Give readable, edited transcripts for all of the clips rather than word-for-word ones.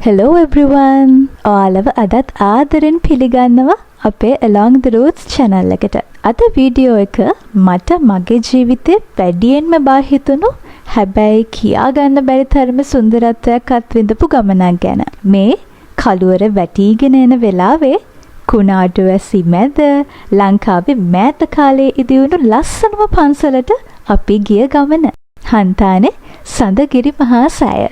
Hello everyone. ඔයාලව අදත් ආදරෙන් පිළිගන්නවා අපේ Along the Roots channel එකට. අද වීඩියෝ එක මට මගේ ජීවිතේ වැඩියෙන්ම බාහිතුණු හැබැයි කියා ගන්න බැරි තරම සුන්දරත්වයක් අත්විඳපු ගමනක් ගැන. මේ කළුවර වැටිගෙන එන වෙලාවේ කුණාටු වැසි මැද ලංකාවේ මෑත කාලේ ඉදිවුණු ලස්සනම පන්සලට අපි ගිය ගමන. හන්තානේ සඳගිරි මහා සෑය.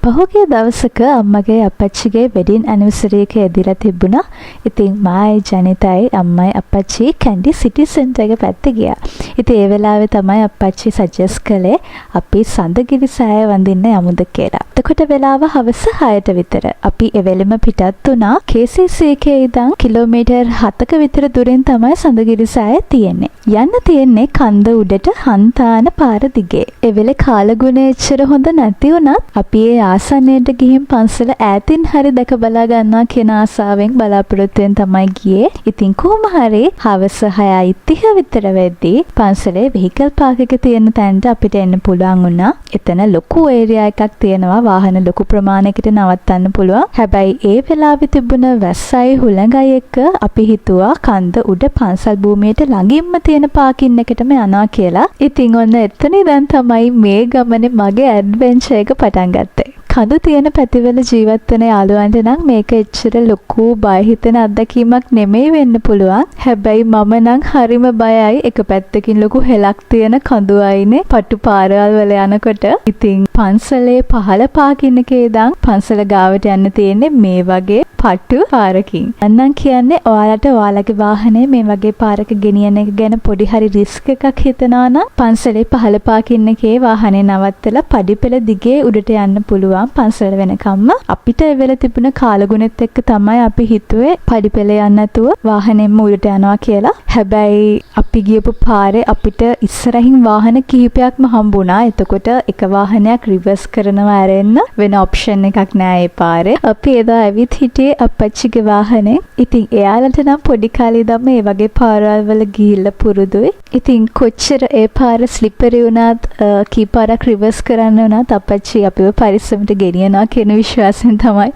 පහුගිය දවසක අම්මගේ අපච්චිගේ වෙඩින් ඇනිවර්සරි එක ඇදිලා තිබුණා. ඉතින් මායි ජනිතයි අම්මයි අපච්චි කැන්ඩි සිටි සෙන්ටර් එක පැත්තේ ගියා. ඉතින් ඒ වෙලාවේ තමයි අපච්චි සජෙස්ට් කළේ අපි සඳගිරි සෑය වඳින්න යමුද කියලා. එතකොට වෙලාව හවස 6ට විතර. අපි එවෙලෙම පිටත් වුණා. KCC එකේ ඉඳන් කිලෝමීටර් 7ක විතර දුරින් තමයි සඳගිරි සෑය තියෙන්නේ. යන්න තියෙන්නේ කන්ද උඩට හන්තාන පාර දිගේ. එවෙලේ කාලගුණය එච්චර හොඳ නැති වුණත් අපි ඒ ආසන්නයට ගිහින් පන්සල ඈතින් හරි දැක බලා ගන්නවා කියන ආසාවෙන් බලාපොරොත්තුෙන් තමයි ගියේ. ඉතින් කොහොම හරි හවස 6:30 විතර වෙද්දී පන්සලේ වෙහිකල් පාක් එක තියෙන තැනට අපිට එන්න පුළුවන් වුණා. එතන ලොකු ඒරියා එකක් තියෙනවා. වාහන ලොකු ප්‍රමාණයකට නවත්තන්න පුළුවන්. හැබැයි ඒ වෙලාවේ තිබුණ වැස්සයි හුළඟයි එක්ක අපි හිතුවා කන්ද උඩ පන්සල් භූමියට ළඟින්ම තියෙන පාකින් එකටම යනවා කියලා. ඉතින් ඔන්න එතන ඉඳන් තමයි මේ ගමනේ මගේ ඇඩ්වෙන්චර් එක පටන් ගත්තේ. කඳු තියෙන පැතිවල ජීවත් වෙන යාළුවන්ට නම් මේක එච්චර ලොකු බය හිතෙන අත්දැකීමක් නෙමෙයි වෙන්න පුළුවන්. හැබැයි මම නම් හරිම බයයි. එක පැත්තකින් ලොකු හෙලක් තියෙන කඳු අයිනේ පටු පාරවල් වල යනකොට. ඉතින් පන්සලේ පහළ පාකින් එකේ ඉඳන් පන්සල ගාවට යන්න තියෙන්නේ මේ වගේ පටු පාරකින්. අන්නම් කියන්නේ ඔයාලට ඔයාලගේ වාහනේ මේ වගේ පාරක ගෙනියන එක ගැන පොඩි හරි රිස්ක් එකක් හිතනවා නම් පන්සලේ පහළ පාකින් එකේ වාහනේ නවත්තලා පඩිපෙළ දිගේ උඩට යන්න පුළුවන්. පන්සල වෙනකම්ම අපිට ඒ වෙලේ තිබුණ කාලගුණෙත් එක්ක තමයි අපි හිතුවේ පඩිපෙළ යන්න නැතුව වාහනේම උඩට යනවා කියලා. හැබැයි අපි ගියපු පාරේ අපිට ඉස්සරහින් වාහන කිහිපයක්ම හම්බුණා. එතකොට එක වාහනයක් රිවර්ස් කරනවා ඇරෙන්න වෙන ඔප්ෂන් එකක් නෑ ඒ පාරේ. අපි එදා ඇවිත් හිටියේ අපච්චිගේ වාහනේ. ඉතින් එයාලට නම් පොඩි කාලේ ඉඳන්ම මේ වගේ පාරවල් වල ගිහිල්ලා පුරුදුයි. ඉතින් කොච්චර ඒ පාර ස්ලිපරි වුණත් කීපාරක් රිවර්ස් කරන්න වුණත් අපච්චි අපිව පරිස්සමට ගෙනියනවා කියන විශ්වාසයෙන් තමයි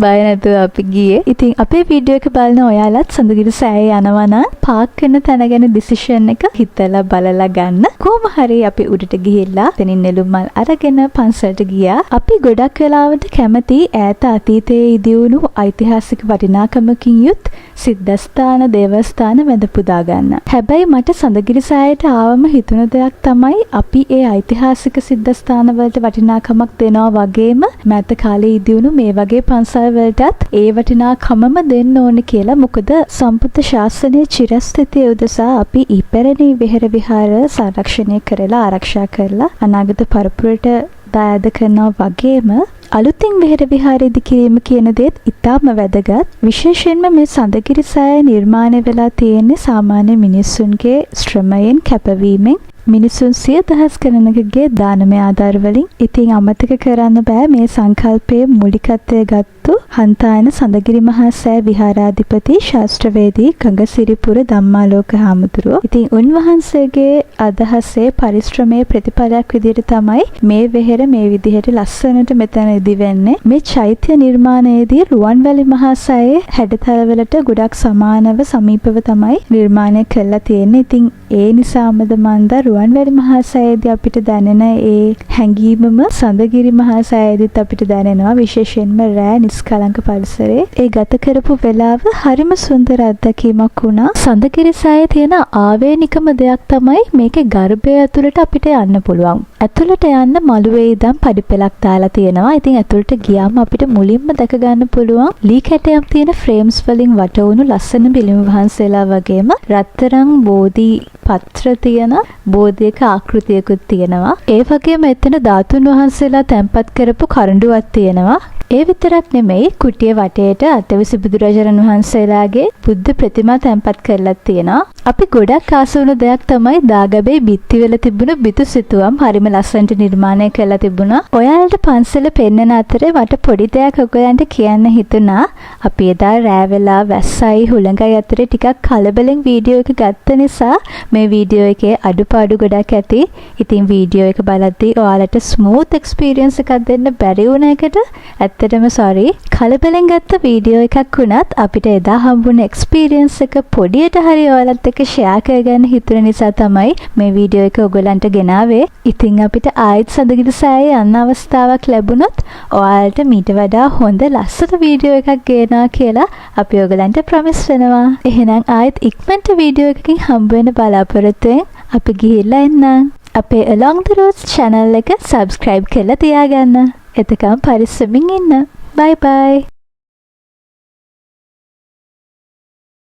බය නැතුව අපි ගියේ. ඉතින් අපේ වීඩියෝ එක බලන ඔයාලත් සඳගිරි සෑය යනවා නම් පාක් කරන තැන ගැන ඩිසිෂන් එක හිතලා බලලා ගන්න. කොහොම හරි අපි උඩට ගිහිල්ලා එතනින් නෙළුම් මල් අරගෙන පන්සලට ගියා. අපි ගොඩක් වෙලාවට කැමති ඈත අතීතයේ ඉදිවුණු ඓතිහාසික වටිනාකමකින් යුත් සිද්ධාස්ථාන දේවස්ථාන වැඳ පුදා ගන්න. හැබැයි මට සඳගිරි සෑයට ආවම හිතුණ දෙයක් තමයි අපි ඒ ඓතිහාසික සිද්ධාස්ථාන වලට වටිනාකමක් දෙනවා වගේම මෑත කාලේ ඉදිවුණු මේ වගේ පන්සල් වලටත් ඒ වටිනාකමම දෙන්න ඕනේ කියලා. මොකද සම්පූර්ණ ශාසනයේ චිරස්ථිතිය උදෙසා අපි ඉපැරණි විහෙර විහාර සංරක්ෂණය කරලා ආරක්ෂා කරලා අනාගත පරපුරට දායාද කරනවා වගේම අලුතින් විහෙර විහාර ඉදි කිරීම කියන දේත් ඉතාම වැදගත්. විශේෂයෙන්ම මේ සඳගිරි සෑය නිර්මාණය වෙලා තියෙන්නේ සාමාන්‍ය මිනිස්සුන්ගේ ශ්‍රමයෙන් කැපවීමෙන් මිනිසුන් 100,000 ගණනකගේ දානමය ආධාර වලින්. ඉතින් අමතක කරන්න බෑ මේ සංකල්පයේ මූලිකත්වය ගත්තු හන්තායන සඳගිරි මහා සෑය විහාරාධිපති ශාස්ත්‍රවේදී ගඟසිරිපුර ධම්මාලෝක හාමුදුරුවෝ. ඉතින් උන්වහන්සේගේ අදහසේ පරිශ්‍රමයේ ප්‍රතිඵලයක් විදිහට තමයි මේ වෙහෙර මේ විදිහට ලස්සනට මෙතන ඉදි වෙන්නේ. මේ චෛත්‍ය නිර්මාණයේදී රුවන්වැලි මහා සෑයේ හැඩතලවලට ගොඩක් සමානව සමීපව තමයි නිර්මාණය කරලා තියෙන්නේ. ඉතින් ඒ නිසාමද මන්ද රුවන්වැලි මහා සෑයේදී අපිට දැනෙන ඒ හැඟීමම සඳගිරි මහා සෑයේදීත් අපිට දැනෙනවා. විශේෂයෙන්ම රෑ නිස්කලංක පරිසරයේ ඒ ගත කරපු වෙලාව හරිම සුන්දර අත්දැකීමක් වුණා. සඳගිරි සෑයේ තියෙන ආවේනිකම දෙයක් තමයි මේකේ ගර්භය ඇතුළට අපිට යන්න පුළුවන්. ඇතුළට යන්න මළුවේ ඉඳන් පඩිපෙළක් දාලා තියෙනවා. ඉතින් ඇතුළට ගියාම අපිට මුලින්ම දැක ගන්න පුළුවන් ලී කැටයක් තියෙන ෆ්‍රේම්ස් වලින් වට වුණු ලස්සන පිළිම වහන්සේලා වගේම රත්තරන් බෝධි පත්‍ර තියෙන බෝධියක ආකෘතියකුත් තියෙනවා. ඒ වගේම එතන ධාතුන් වහන්සේලා තැන්පත් කරපු කරඬුවක් තියෙනවා. ඒ විතරක් නෙමෙයි කුටිය වටේට අටවිසි බුදුරජාණන් වහන්සේලාගේ බුද්ධ ප්‍රතිමා තැන්පත් කරලා තියෙනවා. අපි ගොඩක් ආස වුණු දෙයක් තමයි දාගබේ බිත්තිවල තිබුණු බිතුසිතුවම් හරිම ලස්සනට නිර්මාණය කරලා තිබුණා. ඔයාලට පන්සල පෙන්නන අතරේ මට පොඩි දෙයක් ඔයගලන්ට කියන්න හිතුණා. අපි එදා රෑ වෙලා වැස්සයි හුළඟයි අතරේ ටිකක් කලබලෙන් වීඩියෝ එක ගත්ත නිසා මේ වීඩියෝ එකේ අඩුපාඩු ගොඩක් ඇති. ඉතින් වීඩියෝ එක බලද්දී ඔයාලට ස්මූත් එක්ස්පීරියන්ස් එකක් දෙන්න බැරි වුණ එකට ඇත්තටම සෝරි. කලබලෙන් ගත්ත වීඩියෝ එකක් වුණත් අපිට එදා හම්බුන එක්ස්පීරියන්ස් එක පොඩියට හරි ඔයාලත් එක්ක ෂෙයා කරගන්න හිතුන නිසා තමයි මේ වීඩියෝ එක ඔයගලන්ට ගෙනාවේ. ඉතින් අපිට ආයෙත් සඳගිරි සෑයේ යන්න අවස්ථාවක් ලැබුණොත් ඔයාලට මීට වඩා හොඳ ලස්සන වීඩියෝ එකක් ගේනවා කියලා අපි ඔයගලන්ට ප්‍රොමිස් වෙනවා. එහෙනම් ආයෙත් ඉක්මනට වීඩියෝ එකකින් හම්බ වෙන බලාපොරොත්තුෙන් අපි ගිහිල්ලා එන්නම්. අපේ Along the Roads channel එක subscribe කරලා තියාගන්න. එතකම් පරිස්සමින් ඉන්න. Bye bye.